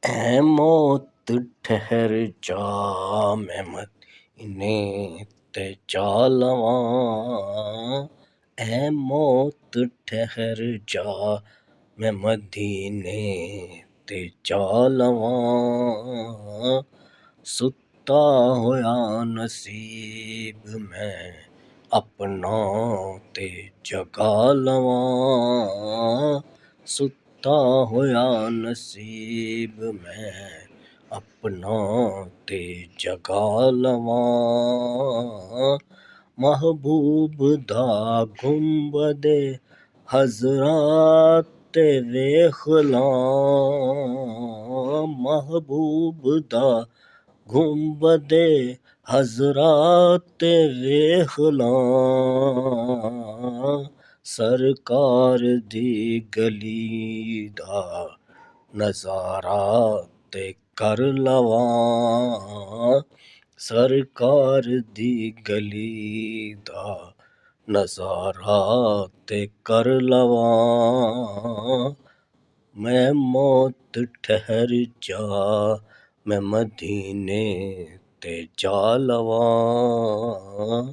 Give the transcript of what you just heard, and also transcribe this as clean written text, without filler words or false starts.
ऐ मौत ठहर जा, मैं मदीने ते जा लवां। ऐ मौत ठहर जा, मैं मदीने ते जा लवां। सुत्ता होया नसीब मैं अपना ते जगा लवां। सुत्ता होया नसीब मैं अपना ते जगा लवां। महबूब दा गुंबदे हज़रा ते वेख लां। महबूब दा गुंबदे हज़रा ते वेख लां। सरकार दी गली दा नज़ारा ते कर लवां। सरकार दी गली दा नज़ारा ते कर लवां। मैं मौत ठहर जा, मैं मदीने ते जा लवां।